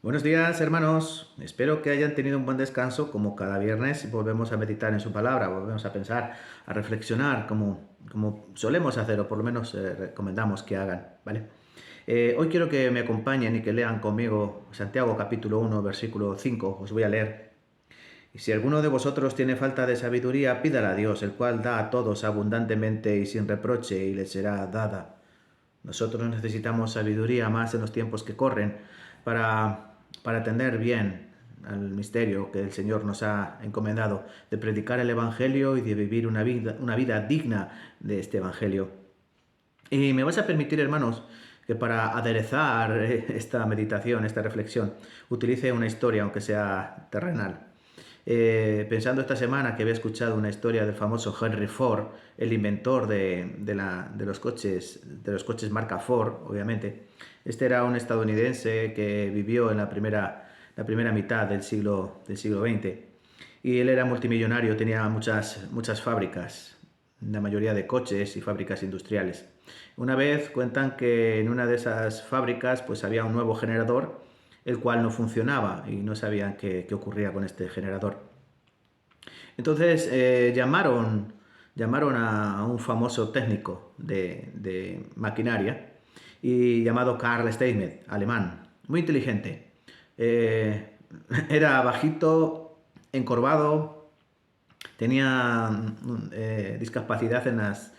Buenos días, hermanos. Espero que hayan tenido un buen descanso. Como cada viernes volvemos a meditar en su palabra, volvemos a pensar, a reflexionar como solemos hacer, o por lo menos recomendamos que hagan, ¿vale? Hoy quiero que me acompañen y que lean conmigo Santiago capítulo 1, versículo 5. Os voy a leer. Y si alguno de vosotros tiene falta de sabiduría, pídala a Dios, el cual da a todos abundantemente y sin reproche, y le será dada. Nosotros necesitamos sabiduría más en los tiempos que corren para atender bien al misterio que el Señor nos ha encomendado, de predicar el Evangelio y de vivir una vida digna de este Evangelio. Y me vas a permitir, hermanos, que para aderezar esta meditación, esta reflexión, utilice una historia, aunque sea terrenal. Pensando esta semana que había escuchado una historia del famoso Henry Ford, el inventor de los coches marca Ford, obviamente. Este era un estadounidense que vivió en la primera mitad del siglo XX. Y él era multimillonario, tenía muchas fábricas, la mayoría de coches y fábricas industriales. Una vez cuentan que en una de esas fábricas pues había un nuevo generador, el cual no funcionaba y no sabían qué ocurría con este generador. Entonces llamaron a un famoso técnico de maquinaria y llamado Karl Steinmetz, alemán, muy inteligente. Eh, Era bajito, encorvado, tenía discapacidad en las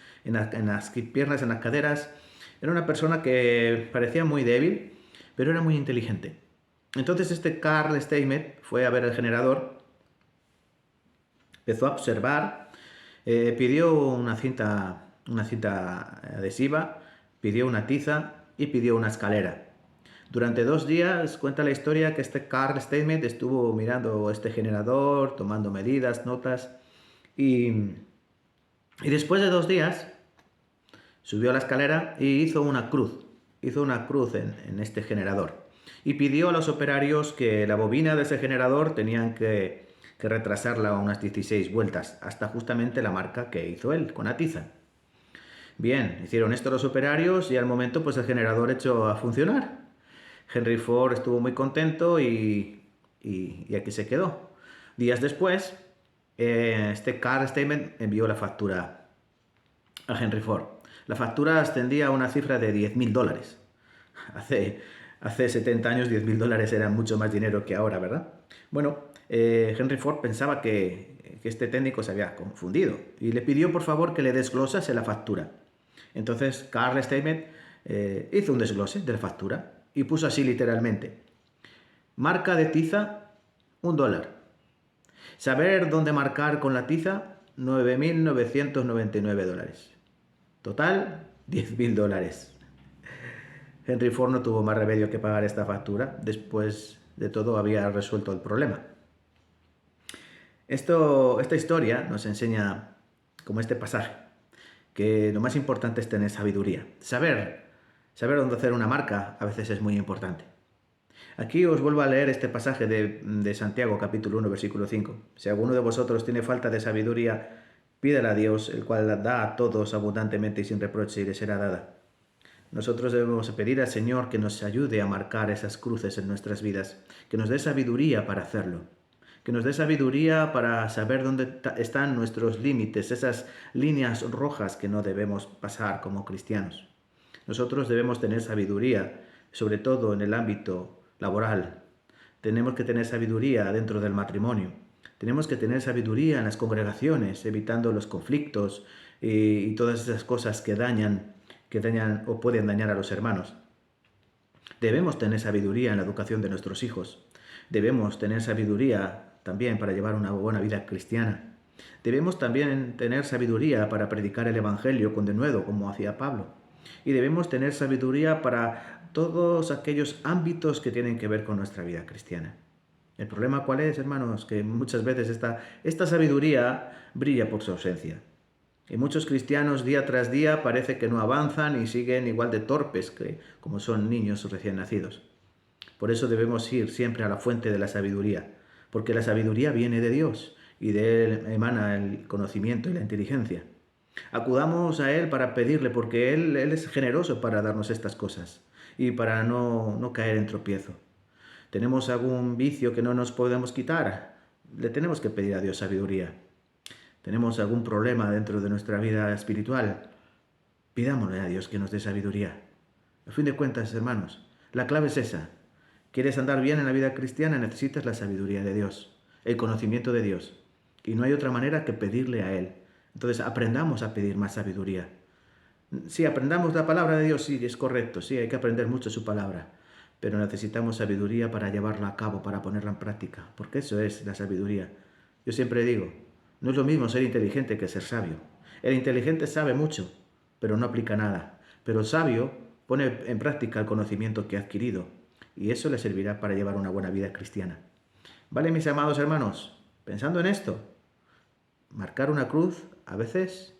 piernas, en las caderas. Era una persona que parecía muy débil, pero era muy inteligente. Entonces este Karl Steinmetz fue a ver el generador, empezó a observar, pidió una cinta adhesiva, pidió una tiza y pidió una escalera. Durante 2 días cuenta la historia que este Karl Steinmetz estuvo mirando este generador, tomando medidas, notas, y, y después de 2 días subió a la escalera y hizo una cruz. Hizo una cruz en este generador. Y pidió a los operarios que la bobina de ese generador tenían que retrasarla a unas 16 vueltas, hasta justamente la marca que hizo él, con la tiza. Bien, hicieron esto los operarios y al momento pues el generador echó a funcionar. Henry Ford estuvo muy contento y aquí se quedó. Días después, este Carl Steinmetz envió la factura a Henry Ford. La factura ascendía a una cifra de $10.000. Hace, hace 70 años $10.000 era mucho más dinero que ahora, ¿verdad? Bueno, Henry Ford pensaba que este técnico se había confundido y le pidió por favor que le desglosase la factura. Entonces Carl Steinmetz hizo un desglose de la factura y puso así literalmente: marca de tiza, $1. Saber dónde marcar con la tiza, $9.999. Total, $10.000. Henry Ford no tuvo más remedio que pagar esta factura. Después de todo había resuelto el problema. Esta historia nos enseña, como este pasaje, que lo más importante es tener sabiduría. Saber dónde hacer una marca a veces es muy importante. Aquí os vuelvo a leer este pasaje de Santiago capítulo 1 versículo 5. Si alguno de vosotros tiene falta de sabiduría, pídala a Dios, el cual la da a todos abundantemente y sin reproche, y le será dada. Nosotros debemos pedir al Señor que nos ayude a marcar esas cruces en nuestras vidas, que nos dé sabiduría para hacerlo, que nos dé sabiduría para saber dónde están nuestros límites, esas líneas rojas que no debemos pasar como cristianos. Nosotros debemos tener sabiduría, sobre todo en el ámbito laboral. Tenemos que tener sabiduría dentro del matrimonio. Tenemos que tener sabiduría en las congregaciones, evitando los conflictos y todas esas cosas que dañan o pueden dañar a los hermanos. Debemos tener sabiduría en la educación de nuestros hijos. Debemos tener sabiduría también para llevar una buena vida cristiana. Debemos también tener sabiduría para predicar el Evangelio con denuedo, como hacía Pablo. Y debemos tener sabiduría para todos aquellos ámbitos que tienen que ver con nuestra vida cristiana. ¿El problema cuál es, hermanos? Que muchas veces esta sabiduría brilla por su ausencia. Y muchos cristianos día tras día parece que no avanzan y siguen igual de torpes que como son niños recién nacidos. Por eso debemos ir siempre a la fuente de la sabiduría, porque la sabiduría viene de Dios y de Él emana el conocimiento y la inteligencia. Acudamos a Él para pedirle, porque Él es generoso para darnos estas cosas y para no caer en tropiezo. ¿Tenemos algún vicio que no nos podemos quitar? Le tenemos que pedir a Dios sabiduría. ¿Tenemos algún problema dentro de nuestra vida espiritual? Pidámosle a Dios que nos dé sabiduría. A fin de cuentas, hermanos, la clave es esa. ¿Quieres andar bien en la vida cristiana? Necesitas la sabiduría de Dios, el conocimiento de Dios. Y no hay otra manera que pedirle a Él. Entonces, aprendamos a pedir más sabiduría. Sí, aprendamos la palabra de Dios, sí, es correcto, sí, hay que aprender mucho su palabra, pero necesitamos sabiduría para llevarla a cabo, para ponerla en práctica, porque eso es la sabiduría. Yo siempre digo, no es lo mismo ser inteligente que ser sabio. El inteligente sabe mucho, pero no aplica nada, pero el sabio pone en práctica el conocimiento que ha adquirido, y eso le servirá para llevar una buena vida cristiana. ¿Vale, mis amados hermanos? Pensando en esto, marcar una cruz a veces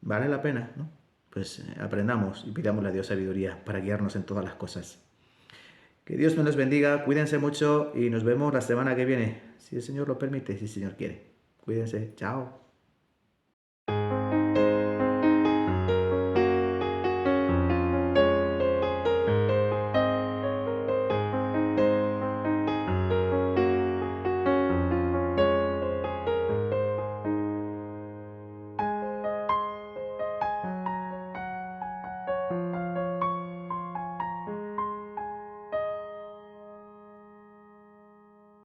vale la pena, ¿no? Pues aprendamos y pidámosle a Dios sabiduría para guiarnos en todas las cosas. Que Dios me los bendiga, cuídense mucho y nos vemos la semana que viene, si el Señor lo permite, si el Señor quiere. Cuídense, chao.